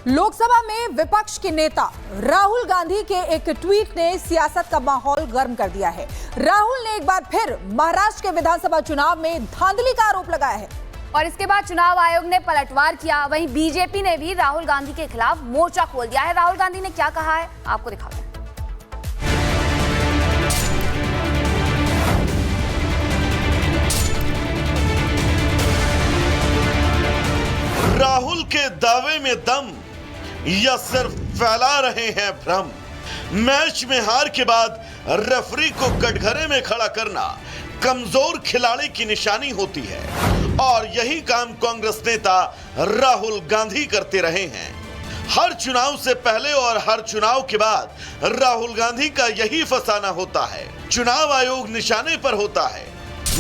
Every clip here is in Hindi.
लोकसभा में विपक्ष के नेता राहुल गांधी के एक ट्वीट ने सियासत का माहौल गर्म कर दिया है। राहुल ने एक बार फिर महाराष्ट्र के विधानसभा चुनाव में धांधली का आरोप लगाया है और इसके बाद चुनाव आयोग ने पलटवार किया। वहीं बीजेपी ने भी राहुल गांधी के खिलाफ मोर्चा खोल दिया है। राहुल गांधी ने क्या कहा है, आपको दिखाते हैं। राहुल के दावे में दम या सिर्फ फैला रहे हैं भ्रम। मैच में हार के बाद रेफरी को कटघरे में खड़ा करना कमजोर खिलाड़ी की निशानी होती है और यही काम कांग्रेस नेता राहुल गांधी करते रहे हैं। हर चुनाव से पहले और हर चुनाव के बाद राहुल गांधी का यही फसाना होता है। चुनाव आयोग निशाने पर होता है।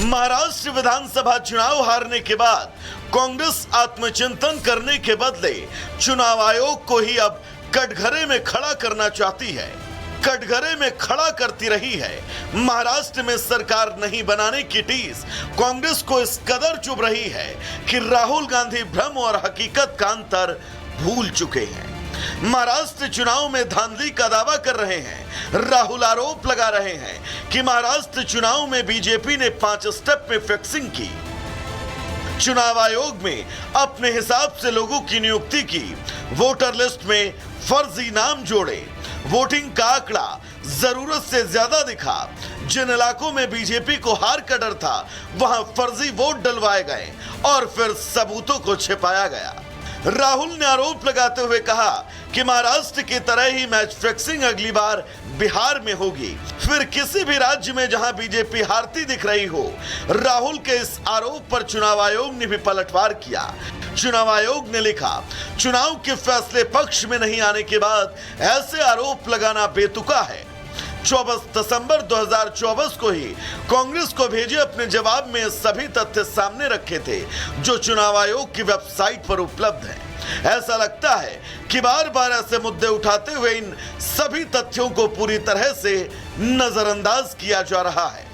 महाराष्ट्र विधानसभा चुनाव हारने के बाद कांग्रेस आत्मचिंतन करने के बदले चुनाव आयोग को ही अब कटघरे में खड़ा करना चाहती है। कटघरे में खड़ा करती रही है। महाराष्ट्र में सरकार नहीं बनाने की टीस कांग्रेस को इस कदर चुभ रही है कि राहुल गांधी भ्रम और हकीकत का अंतर भूल चुके हैं। महाराष्ट्र चुनाव में धांधली का दावा कर रहे हैं। राहुल आरोप लगा रहे हैं कि महाराष्ट्र चुनाव में बीजेपी ने 5 स्टेप में फिक्सिंग की। चुनाव आयोग में अपने हिसाब से लोगों की नियुक्ति की। वोटर लिस्ट में फर्जी नाम जोड़े। वोटिंग का आंकड़ा जरूरत से ज्यादा दिखा। जिन इलाकों में बीजेपी को हार का डर था वहां फर्जी वोट डलवाए गए और फिर सबूतों को छिपाया गया। राहुल ने आरोप लगाते हुए कहा कि महाराष्ट्र की तरह ही मैच फिक्सिंग अगली बार बिहार में होगी, फिर किसी भी राज्य में जहां बीजेपी हारती दिख रही हो। राहुल के इस आरोप पर चुनाव आयोग ने भी पलटवार किया। चुनाव आयोग ने लिखा, चुनाव के फैसले पक्ष में नहीं आने के बाद ऐसे आरोप लगाना बेतुका है। 24 दिसंबर 2024 को ही कांग्रेस को भेजे अपने जवाब में सभी तथ्य सामने रखे थे जो चुनाव आयोग की वेबसाइट पर उपलब्ध हैं। ऐसा लगता है कि बार बार ऐसे मुद्दे उठाते हुए इन सभी तथ्यों को पूरी तरह से नजरअंदाज किया जा रहा है।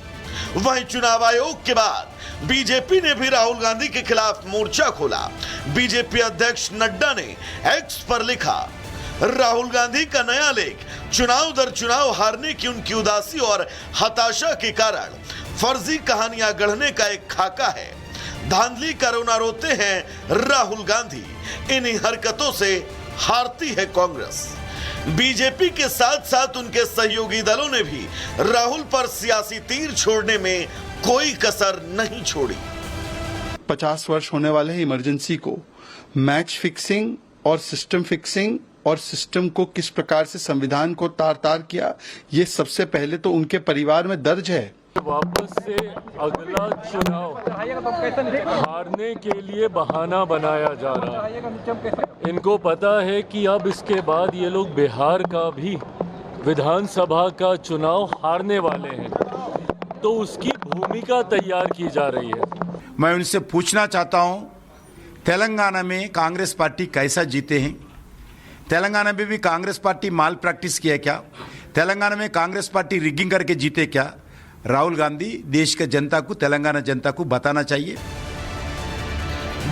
वहीं चुनाव आयोग के बाद बीजेपी ने भी राहुल गांधी के खिलाफ मोर्चा खोला। बीजेपी अध्यक्ष नड्डा ने एक्स पर लिखा, राहुल गांधी का नया लेख, चुनाव दर चुनाव हारने की उनकी उदासी और हताशा के कारण फर्जी कहानियां गढ़ने का एक खाका है। धांधली का रोना रोते हैं राहुल गांधी। इन्हीं हरकतों से हारती है कांग्रेस। बीजेपी के साथ साथ उनके सहयोगी दलों ने भी राहुल पर सियासी तीर छोड़ने में कोई कसर नहीं छोड़ी। 50 वर्ष होने वाले इमरजेंसी को मैच फिक्सिंग और सिस्टम फिक्सिंग और सिस्टम को किस प्रकार से संविधान को तार-तार किया, ये सबसे पहले तो उनके परिवार में दर्ज है। वापस से अगला चुनाव हारने के लिए बहाना बनाया जा रहा है। इनको पता है कि अब इसके बाद ये लोग बिहार का भी विधानसभा का चुनाव हारने वाले हैं, तो उसकी भूमिका तैयार की जा रही है। मैं उनसे पूछना चाहता हूं, तेलंगाना में कांग्रेस पार्टी कैसा जीते हैं? तेलंगाना में भी कांग्रेस पार्टी माल प्रैक्टिस किया क्या? तेलंगाना में कांग्रेस पार्टी रिगिंग करके जीते क्या? राहुल गांधी देश के जनता को, तेलंगाना जनता को बताना चाहिए।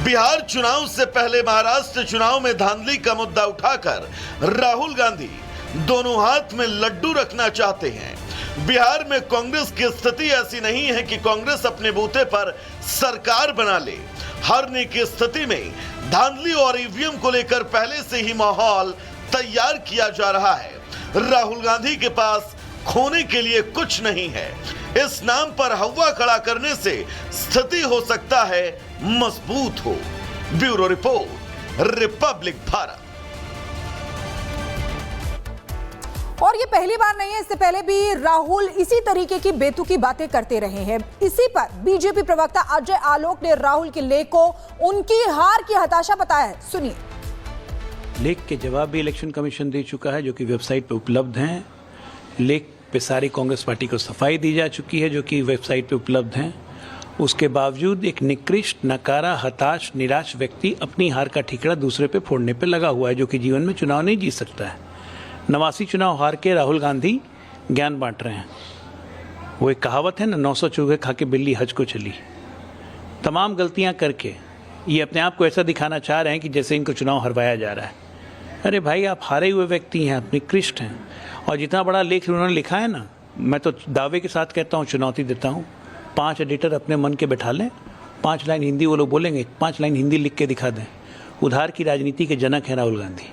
बिहार चुनाव से पहले महाराष्ट्र चुनाव में धांधली का मुद्दा उठाकर राहुल गांधी दोनों हाथ में लड्डू रखना चाहते हैं। बिहार में कांग्रेस की स्थिति ऐसी नहीं है कि कांग्रेस अपने बूते पर सरकार बना ले। हारने की स्थिति में धांधली और ईवीएम को लेकर पहले से ही माहौल तैयार किया जा रहा है। राहुल गांधी के पास खोने के लिए कुछ नहीं है। इस नाम पर हवा खड़ा करने से स्थिति हो सकता है मजबूत हो। Bureau report, Republic Bharat. और ये पहली बार नहीं है, इससे पहले भी राहुल इसी तरीके की बेतुकी बातें करते रहे हैं। इसी पर बीजेपी प्रवक्ता अजय आलोक ने राहुल के लेख को उनकी हार की हताशा बताया है। सुनिए। लेख के जवाब भी इलेक्शन कमीशन दे चुका है, जो कि वेबसाइट पर उपलब्ध हैं। लेख पे सारी कांग्रेस पार्टी को सफाई दी जा चुकी है, जो कि वेबसाइट पे उपलब्ध हैं। उसके बावजूद एक निकृष्ट, नकारा, हताश, निराश व्यक्ति अपनी हार का ठिकरा दूसरे पे फोड़ने पे लगा हुआ है, जो कि जीवन में चुनाव नहीं जीत सकता है। 89 चुनाव हार के राहुल गांधी ज्ञान बांट रहे हैं। वो एक कहावत है ना, 900 चूहे खा के बिल्ली हज को चली। तमाम गलतियां करके ये अपने आप को ऐसा दिखाना चाह रहे हैं कि जैसे इनको चुनाव हरवाया जा रहा है। अरे भाई, आप हारे हुए व्यक्ति हैं, आप निकृष्ट हैं। और जितना बड़ा लेख उन्होंने लिखा है ना, मैं तो दावे के साथ कहता हूँ, चुनौती देता हूँ, 5 एडिटर अपने मन के बैठा लें, 5 लाइन हिंदी वो लोग बोलेंगे, 5 लाइन हिंदी लिख के दिखा दें। उधार की राजनीति के जनक हैं राहुल गांधी।